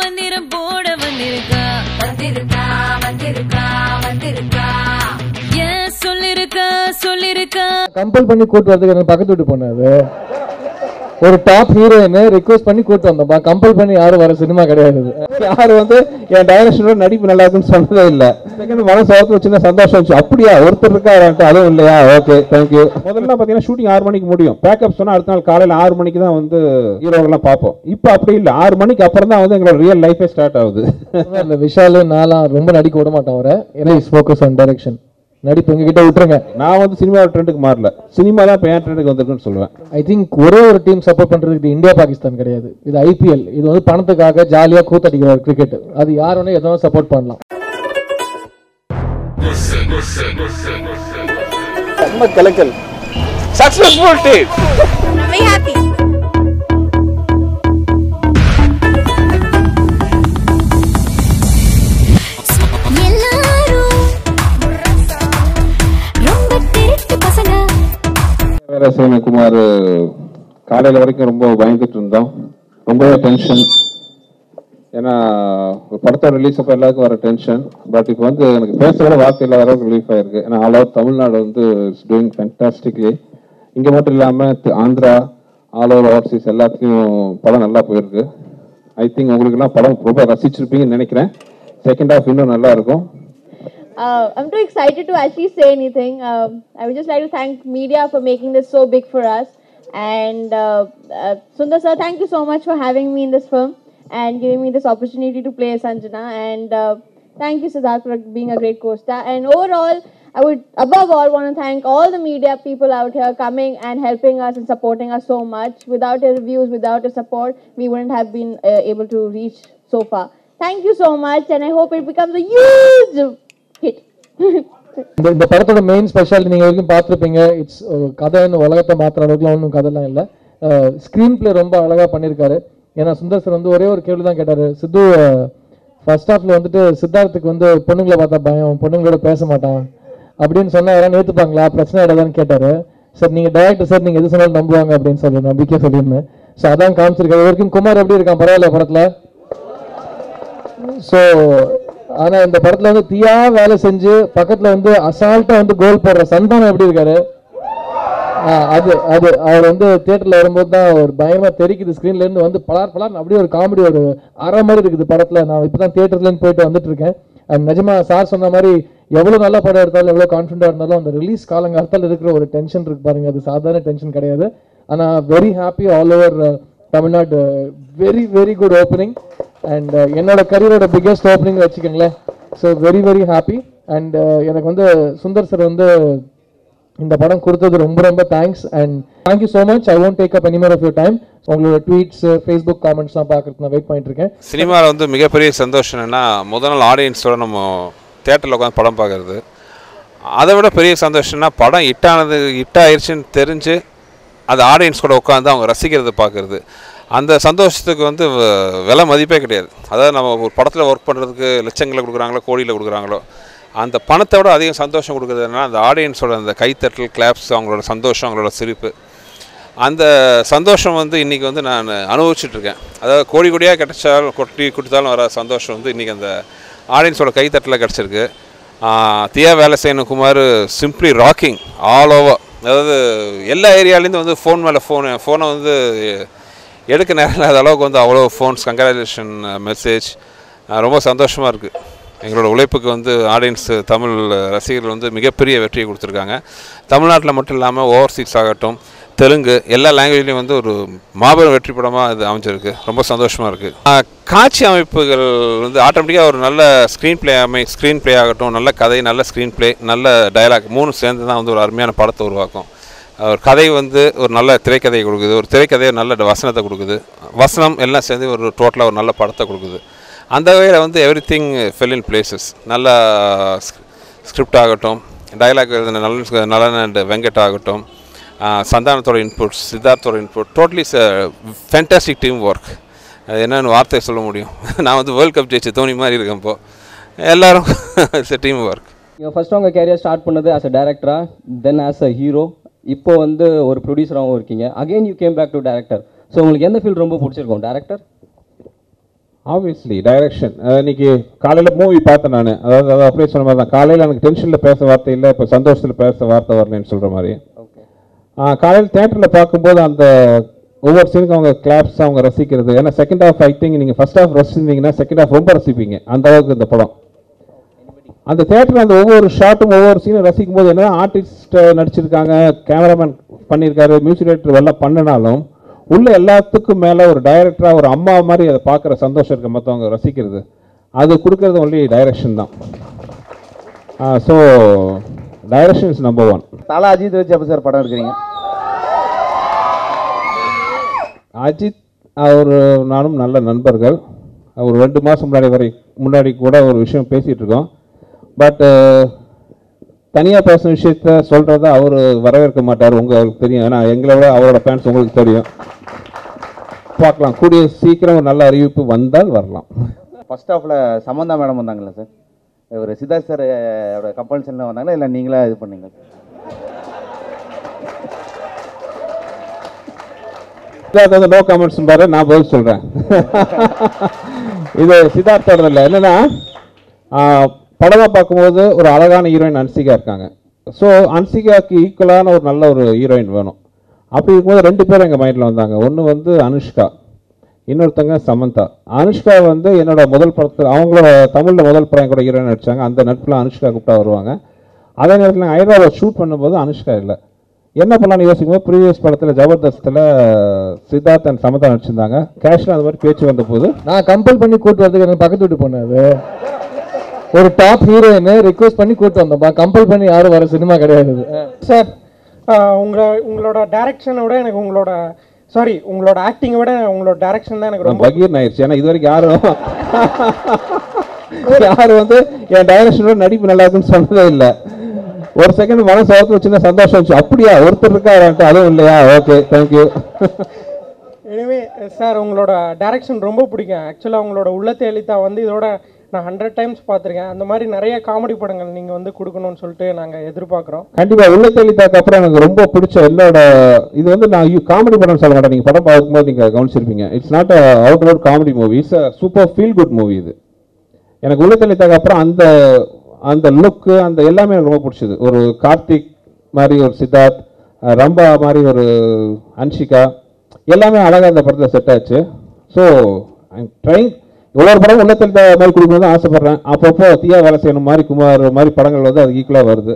மந்திரம் போட வந்திருக்கா ஏன் சொல்லிருக்கா கம்பல் பண்ணி கூட்டு வரதுக்கு பக்கத்து வீட்டு பொண்ணு ஒரு டாப் ஹீரோயினை ரிக்வெஸ்ட் பண்ணி கூட்டு வந்தோம்பா. கம்பல் பண்ணி யாரும் வர சினிமா கிடையாது. யாரும் வந்து என் டைரக்ஷனோட நடிப்பு நல்லா இருக்குன்னு சொன்னதே இல்லை. செகண்ட் மனசு சின்ன சந்தோஷம் இருந்துச்சு. அப்படியா ஒருத்தர் இருக்காரு அதுவும் இல்லையா? Okay thank you. முதல்ல பார்த்தீங்கன்னா ஷூட்டிங் 6 மணிக்கு முடியும். பேக்கப் சொன்னால் அடுத்த நாள் காலையில் 6 மணிக்கு தான் வந்து ஹீரோவெல்லாம் பார்ப்போம். இப்போ அப்படி இல்லை, 6 மணிக்கு அப்புறம் தான் வந்து எங்களோட ரியல் லைஃபே ஸ்டார்ட் ஆகுது. இந்த விஷாலு நான்லாம் ரொம்ப நடிக்க விட மாட்டேன் அவரை. ஏன்னா இஸ் ஃபோக்கஸ் ஆன் டைரக்ஷன். நடிப்பு எங்ககிட்ட விட்டுருங்க. நான் வந்து சினிமா ட்ரெண்டுக்கு மாறல, சினிமா தான் இப்போ என் ட்ரெண்டுக்கு வந்திருக்குன்னு சொல்லுவேன். ஐ திங்க் ஒரே ஒரு டீம் சப்போர்ட் பண்றதுக்கு இது இந்தியா பாகிஸ்தான் கிடையாது. இது IPL. இது வந்து பணத்துக்காக ஜாலியா கூத்தடிக்கிற ஒரு கிரிக்கெட். அது யார் வேணா எதுவும் சப்போர்ட் பண்ணலாம். கலக்கல் successful team. I'm very happy. Kumar காலையில் வரைக்கும் ரொம்ப பயந்துட்டு இருந்தோம், ரொம்பவே டென்ஷன். ஏன்னா ஒரு படத்தோட ரிலீஸ் அப்போ எல்லாருக்கும் வர டென்ஷன். பட் இப்போ வந்து எனக்கு பேசுகிற வார்த்தை இல்லாத அளவுக்கு ரிலீஃப் ஆயிருக்கு. ஏன்னா ஆல் ஓவர் தமிழ்நாடு வந்து இட்ஸ் டூயிங் ஃபேன்டாஸ்டிக்லி. இங்கே மட்டும் இல்லாமல் ஆந்திரா, ஆல் ஓவர் ஓவர்சீஸ் எல்லாத்துலேயும் படம் நல்லா போயிருக்கு. ஐ திங்க் உங்களுக்குலாம் படம் ரொம்ப ரசிச்சிருப்பீங்கன்னு நினைக்கிறேன். செகண்ட் ஹாஃப் இன்னும் நல்லா இருக்கும். I'm too excited to actually say anything. I would just like to thank media for making this so big for us. And Sundar sir, thank you so much for having me in this film and giving me this opportunity to play Sanjana. And thank you, Siddharth, for being a great co-star. And overall, I would above all want to thank all the media people out here coming and helping us and supporting us so much. Without your reviews, without your support, we wouldn't have been able to reach so far. Thank you so much, and I hope it becomes a huge hit. இந்த படத்தோட main speciality நீங்க வரைக்கும் பார்த்துருப்பீங்க. It's கதைன்னு உலகத்தை மாத்திர அளவுக்குலாம் ஒன்றும் கதைலாம் இல்லை. ஸ்க்ரீன் பிளே ரொம்ப அழகாக பண்ணியிருக்காரு. ஏன்னா சுந்தர் சார் வந்து ஒரே ஒரு கேள்வி தான் கேட்டார். சித்து ஃபர்ஸ்ட் ஹாஃப்ல வந்துட்டு சித்தார்த்துக்கு வந்து பொண்ணுங்களை பார்த்தா பயம், பொண்ணுங்களோட பேச மாட்டான் அப்படின்னு சொன்னா யாராவது ஏற்றுப்பாங்களா, பிரச்சனை ஆயிடாதான்னு கேட்டாரு. சார் நீங்கள் டைரக்டர் சார் நீங்கள் எது சொன்னாலும் நம்புவாங்க அப்படின்னு சொல்லி நம்பிக்கையாக சொல்லியிருந்தேன். ஸோ அதான் காமிச்சிருக்காரு. வரைக்கும் குமார் எப்படி இருக்கான், பரவாயில்ல படத்தில். ஸோ ஆனா இந்த படத்துல வந்து தீயா வேலை செஞ்சு பக்கத்துல வந்து அசால்ட்டா வந்து கோல் போடுற சந்தானம் எப்படி இருக்காரு. அது அது அவர் வந்து தியேட்டர்ல வரும்போது தான் ஒரு பயமா தெரிக்குது. ஸ்கிரீன்ல இருந்து வந்து பலார் அப்படியே ஒரு காமெடி ஒரு அரை மாதிரி இருக்குது படத்துல. நான் இப்பதான் தியேட்டர்ல இருந்து போயிட்டு வந்துட்டு இருக்கேன். நிஜமா சார் சொன்ன மாதிரி எவ்வளவு நல்ல படம் எடுத்தாலும் எவ்வளவு கான்ஃபிடண்டா இருந்தாலும் அந்த ரிலீஸ் காலங்காலத்தில் இருக்கிற ஒரு டென்ஷன் இருக்கு பாருங்க, அது சாதாரண டென்ஷன் கிடையாது. ஆனா very happy all over Tamil Nadu. Very very good opening and என்னோட கரியரோட பிக்கெஸ்ட் ஓப்பனிங் வச்சுக்கோங்களேன். So very very happy. And எனக்கு வந்து சுந்தர் சார் வந்து இந்த படம் கொடுத்தது ரொம்ப ரொம்ப thanks and thank you so much. I won't take up any more of your time. உங்களோட ட்வீட்ஸ், ஃபேஸ்புக் காமெண்ட்ஸ்லாம் பார்க்கறது நான் வெயிட் பண்ணிட்டு இருக்கேன். சினிமாவில் வந்து மிகப்பெரிய சந்தோஷம் என்னன்னா முதல் நாள் ஆடியன்ஸோட நம்ம தியேட்டரில் உட்காந்து படம் பார்க்குறது. அதை விட பெரிய சந்தோஷம்னா படம் ஹிட்டாயிருச்சுன்னு தெரிஞ்சு அது ஆடியன்ஸ் கூட உட்காந்து அவங்க ரசிக்கிறத பார்க்குறது. அந்த சந்தோஷத்துக்கு வந்து விலை மதிப்பே கிடையாது. அதாவது நம்ம ஒரு படத்தில் ஒர்க் பண்ணுறதுக்கு லட்சங்களை கொடுக்குறாங்களோ கோடியில் கொடுக்குறாங்களோ அந்த பணத்தை விட அதிகம் சந்தோஷம் கொடுக்குறதுனா அந்த ஆடியன்ஸோட அந்த கைத்தட்டல், கிளாப்ஸ், அவங்களோட சந்தோஷம், அவங்களோட சிரிப்பு. அந்த சந்தோஷம் வந்து இன்றைக்கி வந்து நான் அனுபவிச்சுட்ருக்கேன். அதாவது கோடி கோடியாக கிடைச்சாலும் கொடுத்தாலும் வர சந்தோஷம் வந்து இன்றைக்கி அந்த ஆடியன்ஸோட கைத்தட்டலில் கிடச்சிருக்கு. தியா வேலை செய்யணும் Kumar simply rocking all over. அதாவது எல்லா ஏரியாலேருந்து வந்து ஃபோன் மேலே ஃபோனை வந்து எடுக்க நேரம் இல்லாத அளவுக்கு வந்து அவ்வளோ ஃபோன்ஸ், கங்க்ராச்சுலேஷன் மெசேஜ். ரொம்ப சந்தோஷமாக இருக்குது. எங்களோட உழைப்புக்கு வந்து ஆடியன்ஸ், தமிழ் ரசிகர்கள் வந்து மிகப்பெரிய வெற்றியை கொடுத்துருக்காங்க. தமிழ்நாட்டில் மட்டும் இல்லாமல் ஓவர்சீஸ் ஆகட்டும், தெலுங்கு, எல்லா லாங்குவேஜ்லேயும் வந்து ஒரு மாபெரும் வெற்றி படமாக இது அமைஞ்சிருக்கு. ரொம்ப சந்தோஷமாக இருக்குது. காட்சி அமைப்புகள் வந்து ஆட்டோமேட்டிக்காக ஒரு நல்ல ஸ்க்ரீன் ப்ளே ஆகட்டும், நல்ல கதை, நல்ல ஸ்க்ரீன் ப்ளே, நல்ல டயலாக், 3 சேர்ந்து தான் வந்து ஒரு அருமையான படத்தை உருவாக்கும். ஒரு கதை வந்து ஒரு நல்ல திரைக்கதையை கொடுக்குது, ஒரு திரைக்கதையை நல்ல வசனத்தை கொடுக்குது, வசனம் எல்லாம் சேர்ந்து ஒரு டோட்டலாக ஒரு நல்ல படத்தை கொடுக்குது. அந்த வகையில் வந்து everything fell in places. நல்ல ஸ்கிரிப்ட் ஆகட்டும், டைலாக் எழுதின நலன் அண்ட் வெங்கட் ஆகட்டும், சந்தானத்தோட இன்புட், சித்தார்த்தோட input, totally fantastic team work. அது என்னென்னு வார்த்தை சொல்ல முடியும். நான் வந்து வேர்ல்ட் கப் ஜெயிச்ச தோனி மாதிரி இருக்கேன். இப்போது எல்லோரும் இட்ஸ் டீம் ஒர்க். நீங்கள் ஃபஸ்ட்டு உங்கள் கேரியர் ஸ்டார்ட் பண்ணது ஆஸ் அ டேரக்டரா, தென் ஆஸ் அ ஹீரோ, இப்போ வந்து ஒரு ப்ரொடியூசராகவும் இருக்கீங்க. Again you came back to director. So உங்களுக்கு எந்த ஃபீல்ட் ரொம்ப பிடிச்சிருக்கும்? Director, obviously direction. இன்னைக்கு காலையில் மூவி பார்த்தேன் நான். அதாவது அப்படியே சொன்ன மாதிரி தான், காலையில் எனக்கு டென்ஷனில் பேச வார்த்தை இல்லை, இப்போ சந்தோஷத்தில் பேச வார்த்தை வரலன்னு சொல்கிற மாதிரி. காலையில் தேட்டரில் பார்க்கும்போது அந்த ஒவ்வொரு சீனுக்கும் அவங்க கிளாப்ஸ் அவங்க ரசிக்கிறது. ஏன்னா செகண்ட் ஹாஃப் ஐ திங்க் நீங்கள் ஃபர்ஸ்ட் ஹாஃப் ரசிச்சிருந்தீங்கன்னா செகண்ட் ஹாஃப் ரொம்ப ரசிப்பீங்க. அந்த அளவுக்கு இந்த படம் அந்த தேட்டரில் அந்த ஒவ்வொரு ஷாட்டும் ஒவ்வொரு சீனும் ரசிக்கும் போது என்ன ஆர்டிஸ்ட் நடிச்சிருக்காங்க, கேமராமேன் பண்ணியிருக்காரு, மியூசிக் டைரக்டர் எல்லாம் பண்ணினாலும் உள்ள எல்லாத்துக்கும் மேலே ஒரு டைரக்டராக ஒரு அம்மா மாதிரி அதை பார்க்குற சந்தோஷம் இருக்க மற்றவங்க ரசிக்கிறது. அது கொடுக்கறது ஒன்லி டைரக்ஷன் தான். So direction is number 1. தலை அஜித் வச்சு அப்போ சார் படம் எடுக்கிறீங்க? அஜித் அவர் நானும் நல்ல நண்பர்கள். அவர் 2 மாதம் முன்னாடி கூட ஒரு விஷயம் பேசிகிட்டு இருக்கோம். பட் தனியாக பேசின விஷயத்த சொல்கிறத அவர் வரவேற்க மாட்டார். உங்களுக்கு தெரியும், ஏன்னா எங்களை விட அவரோட ஃபேன்ஸ் உங்களுக்கு தெரியும். பார்க்கலாம், கூடிய சீக்கிரம் ஒரு நல்ல அறிவிப்பு வந்தால் வரலாம். ஃபர்ஸ்ட் ஹாஃபில் சமந்தா மேடம் வந்தாங்களா சார்? ஒரு சித்தார்த் சார் கம்பல்ஷனில் வந்தாங்களா இல்லை நீங்களா இது பண்ணீங்க? சித்தார்த் நோ கமெண்ட்ஸ் பாரு, நான் பதில் சொல்கிறேன். இது சித்தார்த்தோட இல்லை. என்னென்னா படமாக பார்க்கும்போது ஒரு அழகான ஹீரோயின் அன்சிகா இருக்காங்க. ஸோ அன்சிகாவுக்கு ஈக்குவலான ஒரு நல்ல ஒரு ஹீரோயின் வேணும். அப்படி இருக்கும்போது 2 பேர் எங்கள் மைண்டில் வந்தாங்க. ஒன்று வந்து அனுஷ்கா, இன்னொருத்தங்க சமந்தா. அனுஷ்கா வந்து என்னோட முதல் படத்தில், அவங்களோட தமிழில் முதல் படம் கூட ஹீரோயின் நடித்தாங்க. அந்த நட்பில் அனுஷ்கா கூப்பிட்டா வருவாங்க. அதே நேரத்தில் ஹைதராபாத் ஷூட் பண்ணும்போது அனுஷ்கா இல்லை. என்ன பண்ணலான்னு யோசிக்கும்போது ப்ரீவியஸ் படத்தில் ஜபர்தஸ்தில் சித்தார்த் அண்ட் சமந்தா நடிச்சிருந்தாங்க. கேஷில் அந்த மாதிரி பேச்சு வந்த போது நான் கம்பல் பண்ணி கூட்டு வரதுக்கு எனக்கு பக்கத்து வீட்டு போனது ஒரு டாப் ஹீரோயினை ரிக்வெஸ்ட் பண்ணி கூட்டு வந்தோம்ப்பா. கம்பல் பண்ணி யாரும் வர சினிமா கிடையாது சார். உங்களோட டைரக்ஷனை விட எனக்கு உங்களோட ஆக்டிங்கை விட உங்களோட டைரக்ஷன் தான் எனக்கு ரொம்ப பகீர் ஆயிடுச்சு. ஏன்னா இது வரைக்கும் யாரும் வந்து என் டைரக்ஷனோட நடிப்பு நல்லா இருக்குன்னு சொன்னதே இல்லை. ஒரு செகண்ட் மனசு சோகத்தில் சின்ன சந்தோஷம் இருந்துச்சு. அப்படியா ஒருத்தர் இருக்காரு, அதுவும் இல்லையா? Okay, thank you. எனவே சார் உங்களோட டைரக்ஷன் ரொம்ப பிடிக்கும். ஆக்சுவலாக உங்களோட உள்ளத்தை எழுத்தா வந்து இதோட நான் 100 டைம்ஸ் பார்த்துருக்கேன். அந்த மாதிரி நிறைய காமெடி படங்கள் நீங்கள் வந்து கொடுக்கணும்னு சொல்லிட்டு நாங்கள் எதிர்பார்க்குறோம். கண்டிப்பாக உள்ளத்தெளித்தாக்கு அப்புறம் எனக்கு ரொம்ப பிடிச்ச என்னோட இது வந்து நான் காமெடி படம் சொல்ல மாட்டேன். நீங்கள் படம் பார்க்கும்போது நீங்கள் கவனிச்சிருப்பீங்க. It's not out out comedy movie, it's a super feel good movie. இது எனக்கு உள்ளத்தெளித்தாக்கு அப்புறம் அந்த லுக்கு அந்த எல்லாமே எனக்கு ரொம்ப பிடிச்சது. ஒரு கார்த்திக் மாதிரி ஒரு சித்தார்த், ரம்பா மாதிரி ஒரு அன்ஷிகா, எல்லாமே அழகாக அந்த படத்தில் செட் ஆச்சு. ஸோ ஐம் ட்ரைங் இவ்வளோ படம் உள்ளத்தில் மாதிரி கொடுக்கணும் தான் ஆசைப்பட்றேன். அப்பப்போ தீயா வேலை செய்யணும் மாதிரி குமார் மாதிரி படங்கள் வந்து அது ஈக்குவலாக வருது.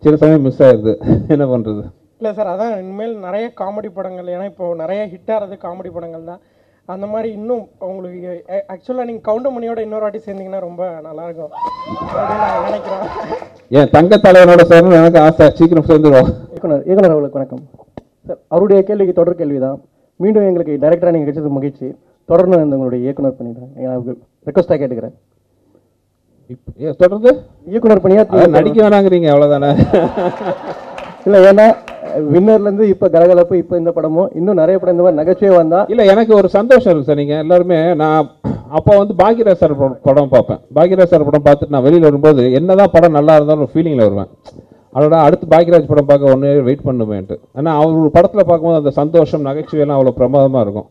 சில சமயம் மிஸ் ஆயிடுது, என்ன பண்ணுறது? இல்லை சார், அதான் இனிமேல் நிறைய காமெடி படங்கள், ஏன்னா இப்போது நிறைய ஹிட் ஆகிறது காமெடி படங்கள் தான். அந்த மாதிரி இன்னும் உங்களுக்கு ஆக்சுவலாக நீங்கள் கவுண்டமணியோட இன்னொரு வாட்டி சேர்ந்தீங்கன்னா ரொம்ப நல்லாயிருக்கும் அப்படின்னு நான் நினைக்கிறேன். ஏன் தங்க தலைவனோட சேர்ந்து எனக்கு ஆசை, சீக்கிரம் சேர்ந்துருவோம். இயக்குனர் அவர்களுக்கு வணக்கம் சார். அவருடைய கேள்விக்கு தொடர் கேள்வி தான். மீண்டும் எங்களுக்கு டைரக்டராக நீங்கள் கிடைச்சது மகிழ்ச்சி. தொடர்ந்து உங்களுடைய இயக்குனர் பண்ணிடுறேன், எனக்கு ரெக்வஸ்ட்டாக கேட்டுக்கிறேன். தொடர்ந்து இயக்குனர் பணியாக நடிக்க வேணாங்கிறீங்க, அவ்வளோதானே? இல்லை, ஏன்னா வின்னர்லேருந்து இப்போ கலகலப்பு, இப்போ இந்த படமும் இன்னும் நிறைய படம் இந்த மாதிரி நகைச்சுவை வந்தால் இல்லை எனக்கு ஒரு சந்தோஷம் இருக்குது சார். நீங்கள் எல்லாருமே நான் அப்போ வந்து பாக்யராஜ் சார் படம் பார்ப்பேன். பாக்யராஜ் சார் படம் பார்த்துட்டு நான் வெளியில் வரும்போது என்னதான் படம் நல்லா இருந்தாலும் ஒரு ஃபீலிங்கில் வருவேன். அதோட அடுத்து பாக்யராஜ் படம் பார்க்க 1 year வெயிட் பண்ணுவேன்ட்டு. ஆனால் அவர் படத்தில் பார்க்கும்போது அந்த சந்தோஷம் நகைச்சுவையெல்லாம் அவ்வளோ பிரமாதமாக இருக்கும்.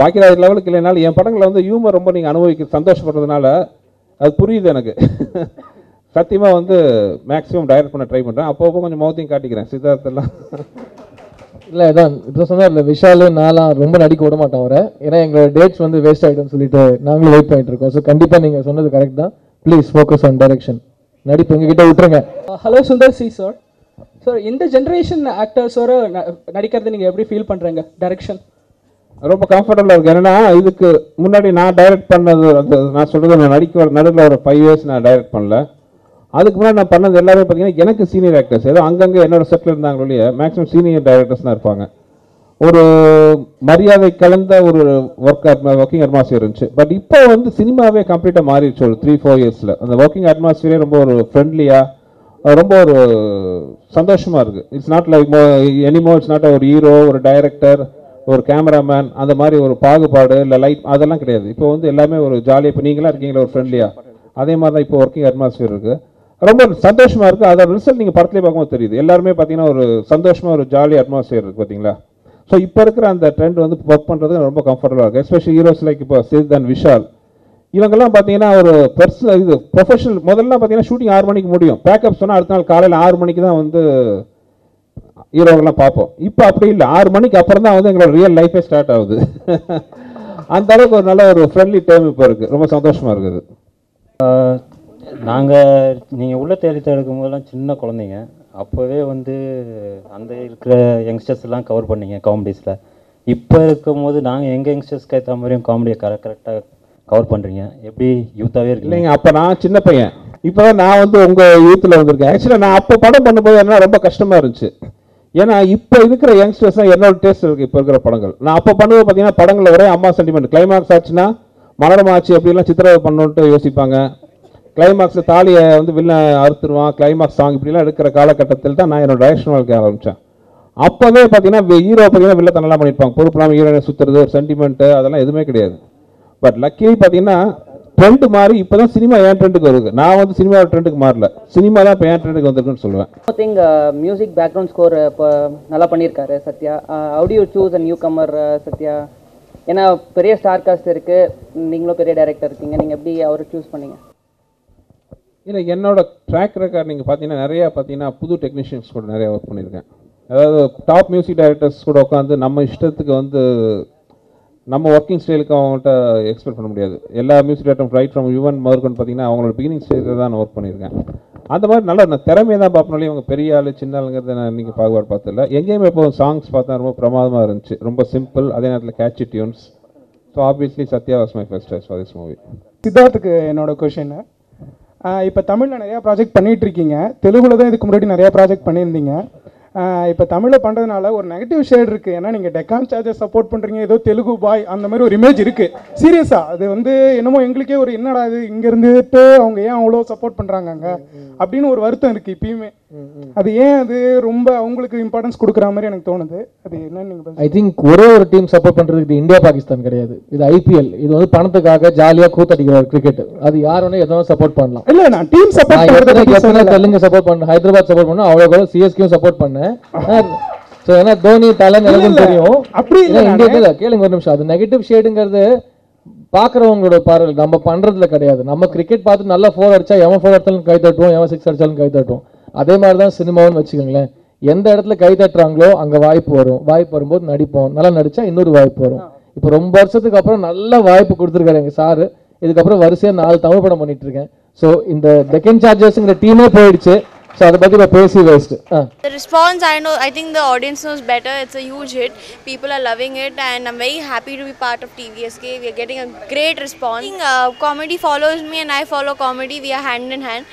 பாக்யராஜ் லெவலுக்கு இல்லைனாலும் என் படங்களில் வந்து ஹியூமர் ரொம்ப நீங்கள் அனுபவிக்க சந்தோஷப்படுறதுனால அது புரியுது எனக்கு. சத்தியமாக வந்து மேக்ஸிமம் டைரக்ட் பண்ண ட்ரை பண்ணுறேன். அப்பப்போ கொஞ்சம் மௌத்தையும் காட்டிக்கிறேன் சித்தார்த்தெல்லாம். இல்லை இதான் இப்போ சொன்னார் இல்லை, விஷாலு நான்லாம் ரொம்ப நடிக்க விட மாட்டோம் அவரை. ஏன்னா எங்களோட டேட்ஸ் வந்து வேஸ்ட் ஆகிடும்னு சொல்லிட்டு நாங்களும் வெயிட் பண்ணிட்டு இருக்கோம். ஸோ கண்டிப்பாக நீங்கள் சொன்னது கரெக்ட் தான். Please focus on direction. நடிப்பு எங்ககிட்ட விட்டுருங்க. Hello Sundar C sir. Sir இந்த ஜென்ரேஷன் ஆக்டர்ஸோட நடிக்கிறது நீங்கள் எப்படி ஃபீல் பண்ணுறீங்க? டைரக்ஷன் ரொம்ப கம்ஃபர்டபுளாக இருக்குது. என்னென்னா இதுக்கு முன்னாடி நான் டைரக்ட் பண்ணது அந்த நான் சொல்கிறது நான் நடுவில் ஒரு 5 years நான் டைரக்ட் பண்ணல. அதுக்கு முன்னாடி நான் பண்ணது எல்லாமே பார்த்தீங்கன்னா எனக்கு சீனியர் ஆக்டர்ஸ், ஏதோ அங்கங்கே என்னோட செட்டில் இருந்தாங்களோ இல்லையா, மேக்ஸிமம் சீனியர் டைரக்டர்ஸ் தான் இருப்பாங்க. ஒரு மரியாதை கலந்த ஒரு ஒர்க்கிங் அட்மாஸ்பியர் இருந்துச்சு. பட் இப்போ வந்து சினிமாவே கம்ப்ளீட்டாக மாறிடுச்சு. ஒரு 3-4 yearsல அந்த ஒர்க்கிங் அட்மாஸ்பியரே ரொம்ப ஒரு ஃப்ரெண்ட்லியாக, ரொம்ப ஒரு சந்தோஷமாக இருக்குது. It's not like any more, it's not ஒரு ஹீரோ, ஒரு டைரக்டர், ஒரு கேமராமேன், அந்த மாதிரி ஒரு பாகுபாடு இல்லை லைட் அதெல்லாம் கிடையாது. இப்போ வந்து எல்லாமே ஒரு ஜாலியாக, இப்போ நீங்களாம் இருக்கீங்களா ஒரு ஃப்ரெண்ட்லியாக, அதே மாதிரி தான் இப்போ ஒர்க்கிங் அட்மாஸ்பியர் இருக்குது. ரொம்ப சந்தோஷமாக இருக்குது. அதோட ரிசல்ட் நீங்கள் படத்துலேயே பார்க்கும்போது தெரியுது. எல்லாருமே பார்த்தீங்கன்னா ஒரு சந்தோஷமாக ஒரு ஜாலி அட்மாஸ்பியர் இருக்குது பார்த்தீங்களா. ஸோ இப்போ இருக்கிற அந்த ட்ரெண்ட் வந்து ஒர்க் பண்ணுறது ரொம்ப கம்ஃபர்டபுளாக இருக்குது. எஸ்பெஷலி ஹீரோஸ் லைக் இப்போ சித் அண்ட் விஷால், இவங்கெல்லாம் பார்த்தீங்கன்னா ஒரு பர்சனல் இது ப்ரொஃபஷனல். முதல்ல பார்த்தீங்கன்னா ஷூட்டிங் 6 மணிக்கு முடியும், பேக்கப் சொன்னால் அடுத்த நாள் காலையில் 6 மணிக்கு தான் வந்து ஹீரோவெல்லாம் பார்ப்போம். இப்போ அப்படி இல்லை, 6 மணிக்கு அப்புறம் தான் வந்து எங்களோட ரியல் லைஃபே ஸ்டார்ட் ஆகுது. அந்த அளவுக்கு ஒரு நல்ல ஒரு ஃப்ரெண்ட்லி டைம் இப்போ இருக்குது. ரொம்ப சந்தோஷமாக இருக்குது. நாங்கள் நீங்கள் உள்ள தேடி எடுக்கும் போதெல்லாம் சின்ன குழந்தைங்க, அப்போவே வந்து அந்த இருக்கிற யங்ஸ்டர்ஸ்லாம் கவர் பண்ணீங்க காமெடிஸில். இப்போ இருக்கும் போது நாங்கள் எங்கள் யங்ஸ்டர்ஸ்க்கு ஏற்ற மாதிரியும் காமெடியை கரெக்டாக கவர் பண்ணுறீங்க. எப்படி யூத்தாகவே இருக்கு இல்லைங்க, அப்போ நான் சின்ன பையன், இப்போ தான் நான் வந்து உங்கள் யூத்தில் வந்திருக்கேன். ஆக்சுவலாக நான் அப்போ படம் பண்ணும்போது என்ன ரொம்ப கஷ்டமாக இருந்துச்சு. ஏன்னா இப்போ இருக்கிற யங்ஸ்டர்ஸ் தான் என்னோட டேஸ்ட் இருக்குது இப்போ இருக்கிற படங்கள். நான் அப்போ பண்ணும்போது பார்த்தீங்கன்னா படங்களில் ஒரே அம்மா சென்டிமெண்ட், கிளைமாக்ஸ் ஆச்சுன்னா மரணம் ஆச்சு அப்படிலாம் சித்திரவதை பண்ணணுன்ட்டு யோசிப்பாங்க. கிளைமாக்ஸில் தாலியை வந்து வில்ல அறுத்துருவான், கிளைமாக்ஸ் சாங் இப்படிலாம் எடுக்கிற காலகட்டத்தில் தான் நான் என்னோட டைரக்ஷன் வாழ்க்கை ஆரம்பித்தேன். அப்போவே பார்த்தீங்கன்னா ஹீரோ பார்த்தீங்கன்னா வில்லத்தனெல்லாம் பண்ணியிருப்பாங்க, பொறுப்பெல்லாம் ஹீரோனை சுற்றுறது, ஒரு சென்டிமெண்ட்டு அதெல்லாம் எதுவுமே கிடையாது. பட் லக்கி பார்த்தீங்கன்னா ட்ரெண்ட் மாறி இப்போ தான் சினிமா ஏன் ட்ரெண்டுக்கு வருது. நான் வந்து சினிமா ட்ரெண்டுக்கு மாறல, சினிமா தான் இப்போ ஏன் ட்ரெண்டுக்கு வந்திருக்குன்னு சொல்லுவேன். I think music background score இப்போ நல்லா பண்ணியிருக்காரு Sathya. How do you choose a newcomer Sathya? ஏன்னா பெரிய ஸ்டார் காஸ்ட் இருக்குது, நீங்களும் பெரிய டைரக்டர் இருக்கீங்க, நீங்கள் எப்படி அவரை சூஸ் பண்ணீங்க? இல்லை, என்னோட ட்ராக் ரெக்கார்ட் நீங்கள் பார்த்தீங்கன்னா நிறையா பார்த்தீங்கன்னா புது டெக்னீஷியன்ஸ் கூட நிறையா ஒர்க் பண்ணியிருக்கேன். அதாவது டாப் மியூசிக் டைரக்டர்ஸ் கூட உட்காந்து நம்ம இஷ்டத்துக்கு வந்து நம்ம ஒர்க்கிங் ஸ்டைலுக்கு அவங்கள்ட்ட எக்ஸ்பெக்ட் பண்ண முடியாது. எல்லா மியூசிக் டைரக்டரும் ரைட் ஃப்ரம் யுவன் முதற்கொண்டு பார்த்தீங்கன்னா அவங்களோட பிகினிங் ஸ்டேஜில் தான் நான் ஒர்க் பண்ணியிருக்கேன். அந்த மாதிரி நல்லா நான் திறமையை தான் பார்ப்பனாலே, அவங்க பெரிய ஆள் சின்ன ஆளுங்கிறத நான் நீங்கள் பாகுபாடு பார்த்ததில்ல. எங்கேயுமே இப்போ சாங்ஸ் பார்த்தா ரொம்ப பிரமாதமாக இருந்துச்சு, ரொம்ப சிம்பிள், அதே நேரத்தில் catchy tunes. So obviously Sathya was my first choice for this movie. சித்தார்த்துக்கு என்னோட கொஷின், இப்போ தமிழில் நிறையா ப்ராஜெக்ட் பண்ணிகிட்டு இருக்கீங்க, தெலுங்குல தான் இதுக்கு முன்னாடி நிறையா ப்ராஜெக்ட் பண்ணியிருந்தீங்க. இப்போ தமிழில் பண்ணுறதுனால ஒரு நெகட்டிவ் ஷேட் இருக்குது. ஏன்னா நீங்கள் டெக்கான் சார்ஜஸ் சப்போர்ட் பண்ணுறீங்க, ஏதோ தெலுங்கு பாய் அந்த மாதிரி ஒரு இமேஜ் இருக்குது. சீரியஸாக அது வந்து என்னமோ எங்களுக்கே ஒரு என்னடா இது இங்கே இருந்துட்டு அவங்க ஏன் அவ்வளோ சப்போர்ட் பண்ணுறாங்க அப்படின்னு ஒரு வருத்தம் இருக்குது இப்பயுமே. அது ஏன் அது ரொம்ப அவங்களுக்கு இம்பார்ட்டன்ஸ் கொடுக்குற மாதிரி எனக்கு தோணுது. அது என்னன்னு நீங்கள் ஐ திங்க் ஒரே ஒரு டீம் சப்போர்ட் பண்ணுறதுக்கு இது இந்தியா பாகிஸ்தான் கிடையாது, இது ஐபிஎல். இது வந்து பணத்துக்காக ஜாலியாக கூத்தடிக்கிற ஒரு கிரிக்கெட். அது யார் வேணா எதனா சப்போர்ட் பண்ணலாம். இல்லை, நான் டீம் சப்போர்ட் தெலுங்கு சப்போர்ட் பண்ண, ஹைதராபாத் சப்போர்ட் பண்ண, அவ்வளோ கூட சிஎஸ்கேயும் சப்போர்ட் பண்ணேன். ஸோ ஏன்னா தோனி தலைன்னு எனக்கும் தெரியும். அப்படி இந்தியா கேளுங்க ஒரு நிமிஷம், அது நெகட்டிவ் ஷேடுங்கிறது பார்க்குறவங்களோட பார்வை, நம்ம பண்ணுறதுல கிடையாது. நம்ம கிரிக்கெட் பார்த்து நல்லா 4 அடிச்சா எவன் 4 அடிச்சாலும் கை தட்டுவோம், எவன் 6 அடிச்சாலும் கை தட்டுவோம். அதே மாதிரி தான் சினிமாவும் வச்சுக்கோங்களேன். எந்த இடத்துல கை தட்டுறாங்களோ அங்கே வாய்ப்பு வரும், வாய்ப்பு வரும்போது நடிப்போம், நல்லா நடித்தா இன்னொரு வாய்ப்பு வரும். இப்போ ரொம்ப வருஷத்துக்கு அப்புறம் நல்ல வாய்ப்பு கொடுத்துருக்காரு எங்கள் சாரு. இதுக்கப்புறம் வரிசையாக 4 தமிழ் படம் பண்ணிட்டு இருக்கேன். ஸோ இந்த டெக்கன் சார்ஜர்ஸுங்கிற டீமே போயிடுச்சு. So அதை பற்றி இப்போ பேசி waste. The response, I think the audience knows better. It's a huge hit. People are loving it and I'm very happy to be part of TVSK. We are getting a great response. I think comedy follows me and I follow comedy. We are hand in hand.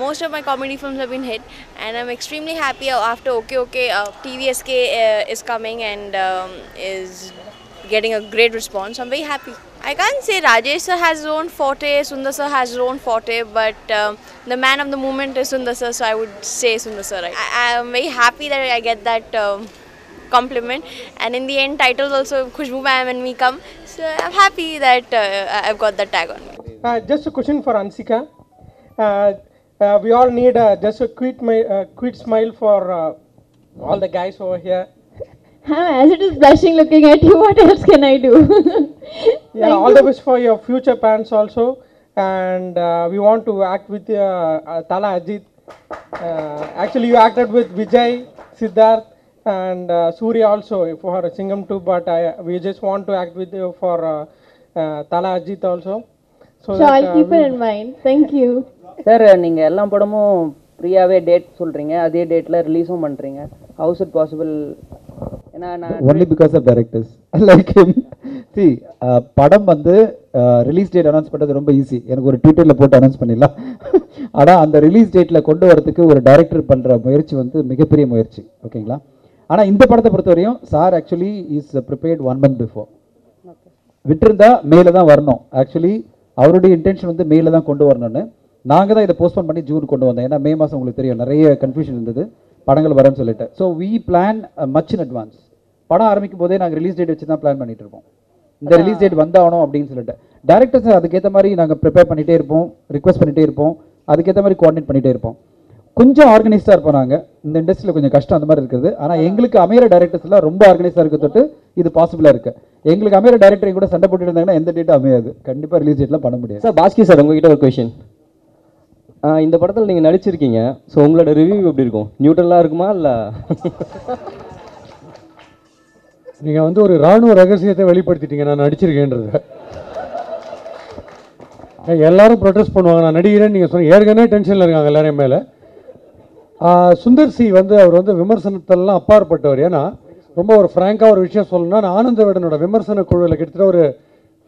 Most of my comedy films have been hit and I'm extremely happy after Okay, TVSK is coming and is getting a great response. I'm very happy. I can't say Rajesh sir has his own forte, Sundar sir has his own forte, but the man of the moment is Sundar sir, so I would say Sundar sir. I am very happy that I get that compliment, and in the end titles also Khushbu ma'am and me come, so I'm happy that I've got that tag on me. Just a question for Ansika. We all need just a quick smile for all the guys over here. As it is blushing looking at you, what else can I do? Yeah, all the best for your future plans also. And we want to act with Tala Ajit. Actually, you acted with Vijay, Siddharth, and Surya also for Singham 2. But we just want to act with you for Tala Ajit also. So I'll keep it in mind. Thank you. Sir, நீங்கள் எல்லா படமும் ஃப்ரீயாகவே date சொல்கிறீங்க, அதே டேட்டில் ரிலீஸும் பண்ணுறீங்க. How is it possible? Only because of directors like him. See, படம் வந்து ரிலீஸ் டேட் அனௌன்ஸ் பண்ணுறது ரொம்ப ஈஸி. எனக்கு ஒரு ட்விட்டரில் போட்டு அனௌன்ஸ் பண்ணிடலாம். ஆனால் அந்த ரிலீஸ் டேட்டில் கொண்டு வரதுக்கு ஒரு டைரக்டர் பண்ணுற முயற்சி வந்து மிகப்பெரிய முயற்சி. ஓகேங்களா? ஆனால் இந்த படத்தை பொறுத்தவரையும் sir actually is prepared 1 month before. விட்டுருந்தா மேலே தான் வரணும். ஆக்சுவலி அவருடைய இன்டென்ஷன் வந்து மேலே தான் கொண்டு வரணும்னு. நாங்கள் தான் இதை போஸ்ட்போன் பண்ணி ஜூன் கொண்டு வந்தோம். ஏன்னா மே மாதம் உங்களுக்கு தெரியும் நிறைய கன்ஃபியூஷன் இருந்தது. படங்கள் வரேன்னு சொல்லிட்டு. So we plan much in advance. படம் ஆரம்பிக்கும் போதே நாங்கள் ரிலீஸ் டேட் வச்சு தான் பிளான் பண்ணிட்டு இருப்போம். இந்த ரிலீஸ் டேட் வந்தாகணும் அப்படின்னு சொல்லிட்டு டேரக்டர்ஸ் அதுக்கேற்ற மாதிரி நாங்கள் ப்ரிப்பேர் பண்ணிகிட்டே இருப்போம், ரிக்வெஸ்ட் பண்ணிகிட்டே இருப்போம், அதுக்கேற்ற மாதிரி கோஆர்டினேட் பண்ணிகிட்டே இருப்போம். கொஞ்சம் ஆர்கனைஸ்டாக இருப்போம் நாங்கள். இந்த இண்டஸ்ட்ரியில் கொஞ்சம் கஷ்டம் அந்த மாதிரி இருக்குது. ஆனால் எங்களுக்கு அமையிற டேரக்டர்ஸ்லாம் ரொம்ப ஆர்கனைஸாக இருக்க தொட்டு இது பாசிபிளாக இருக்குது. எங்களுக்கு அமையிற டேரக்டர் கூட சண்டை போட்டு இருந்தாங்கன்னா எந்த டேட்டும் அமையாது, கண்டிப்பாக ரிலீஸ் டேட்லாம் பண்ண முடியாது. சார் பாஸ்கி சார் உங்ககிட்ட ஒரு கொஷின். இந்த படத்தில் நீங்கள் நடிச்சிருக்கீங்க, ஸோ உங்களோட ரிவ்யூ எப்படி இருக்கும்? நியூட்ரலாக இருக்குமா இல்லை? நீங்கள் வந்து ஒரு இராணுவ ரகசியத்தை வெளிப்படுத்திட்டீங்க நான் நடிச்சிருக்கேன்றத. எல்லாரும் ப்ரொடெஸ்ட் பண்ணுவாங்க நான் நடிக்கிறேன்னு நீங்கள் சொன்னீங்க. ஏற்கனவே டென்ஷனில் இருக்காங்க எல்லாரையும் மேலே. சுந்தர் சி வந்து அவர் வந்து விமர்சனத்தெல்லாம் அப்பாற்பட்டவர். ஏன்னா ரொம்ப ஒரு ஃப்ராங்காக ஒரு விஷயம் சொல்லணும்னா, நான் ஆனந்த விகடனோட விமர்சன குழுவில் கிட்டத்தட்ட ஒரு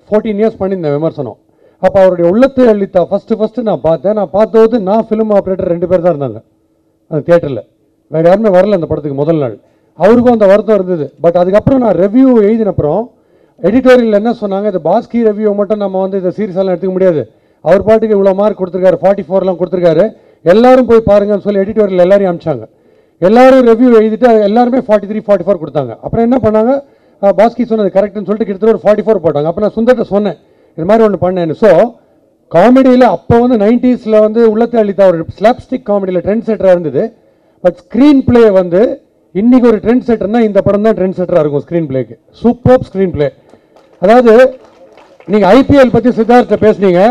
14 இயர்ஸ் பண்ணியிருந்தேன் விமர்சனம். அப்போ அவருடைய உள்ளத்தை அளித்தா ஃபஸ்ட்டு நான் பார்த்தேன். நான் பார்த்தபோது நான் ஃபிலிம் ஆப்ரேட்டர் 2 பேர் தான் இருந்தாங்க அந்த தியேட்டரில். வேறு யாருமே வரல அந்த படத்துக்கு முதல் நாள். அவருக்கும் அந்த வருத்தம் இருந்தது. பட் அதுக்கப்புறம் நான் ரிவ்யூ எழுதினப்புறம் எடிட்டோரியல் என்ன சொன்னாங்க, இந்த பாஸ்கி ரிவ்யூ மட்டும் நம்ம வந்து இதை சீரியஸாலாம் எடுத்துக்க முடியாது, அவர் பாட்டுக்கு இவ்வளோ மார்க் கொடுத்துருக்காரு, 44 கொடுத்துருக்காரு, எல்லாரும் போய் பாருங்கன்னு சொல்லி எடிட்டோரியல் எல்லாரையும் அனுப்பிச்சாங்க. எல்லாரும் ரிவ்யூ எழுதிட்டு எல்லாருமே 43, 44 கொடுத்தாங்க. அப்புறம் என்ன பண்ணாங்க, பாஸ்கி சொன்னது கரெக்ட்னு சொல்லிட்டு கிட்டத்தட்ட ஒரு 44 போட்டாங்க. அப்போ நான் சுந்தர்கிட்ட சொன்னேன் இது மாதிரி ஒன்று பண்ணேன்னு. ஸோ காமெடியில் அப்போ வந்து 90s வந்து உள்ளத்தை அளித்த ஒரு ஸ்லாப்ஸ்டிக் காமெடியில் ட்ரெண்ட் செட்டராக இருந்தது. பட் ஸ்க்ரீன் பிளே வந்து இன்னைக்கு ஒரு ட்ரெண்ட் செட்டர்னா இந்த படம் தான் ட்ரெண்ட் செட்டராக இருக்கும் ஸ்க்ரீன் பிளேக்கு. Super screen play. அதாவது நீங்கள் ஐபிஎல் பற்றி சித்தார்த்த பேசுனீங்க,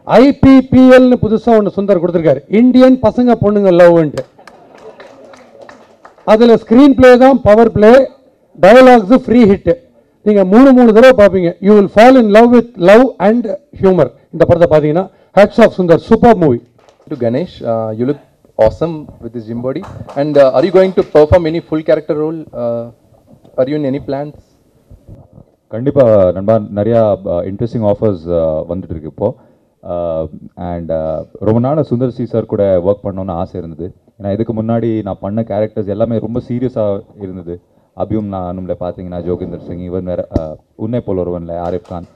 ஐபிபிஎல்னு புதுசாக ஒன்று சுந்தர் கொடுத்துருக்காரு, இந்தியன் பசங்க பொண்ணுங்க லவ்ன்ட்டு. அதில் ஸ்க்ரீன் பிளே தான் power play, dialogues free hit. நீங்கள் 3 தடவை பார்ப்பீங்க. You will fall in love with love and humour. இந்த படத்தை பார்த்தீங்கன்னா hats off Sundar, super movie. To Ganesh, you look awesome with this gym body. And are you going to perform any full character role? Are you in any plans? கண்டிப்பாக நண்பா, நிறையா interesting offers வந்துட்டு இருக்கு இப்போது. And ரொம்ப நாள் Sundar C sir கூட work பண்ணணுன்னு ஆசை இருந்தது. ஏன்னா இதுக்கு முன்னாடி நான் பண்ண கேரக்டர்ஸ் எல்லாமே ரொம்ப சீரியஸாக இருந்தது. அபியும் நானும்ல பார்த்தீங்கன்னா ஜோகிந்தர் சிங், இவன் வேறு உன்னை போல் ஒருவன்ல ஆரிஃப் கான்.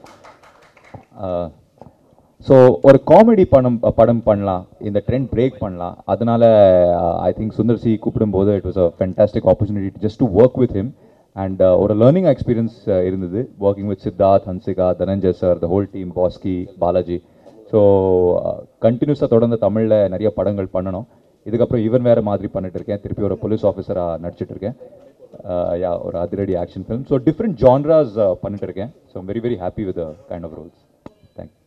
ஸோ ஒரு காமெடி படம் பண்ணலாம், இந்த ட்ரெண்ட் பிரேக் பண்ணலாம். அதனால ஐ திங்க் சுந்தர் சி கூப்பிடும்போது it was a fantastic opportunity just to work with him. And ஒரு லேர்னிங் எக்ஸ்பீரியன்ஸ் இருந்தது working with Siddharth, Hansika, Dhananjay sir, the whole team, Bhaski, Balaji. So கண்டினியூஸாக தொடர்ந்து தமிழில் நிறைய படங்கள் பண்ணணும். இதுக்கப்புறம் இவன் வேறு மாதிரி பண்ணிட்டு இருக்கேன், திருப்பி ஒரு போலீஸ் ஆஃபீஸராக நடிச்சிட்டு இருக்கேன். ஒரு அதிரடி action film. So different genres பண்ணிட்டு இருக்கேன். So very very happy with kind of roles. Thank you.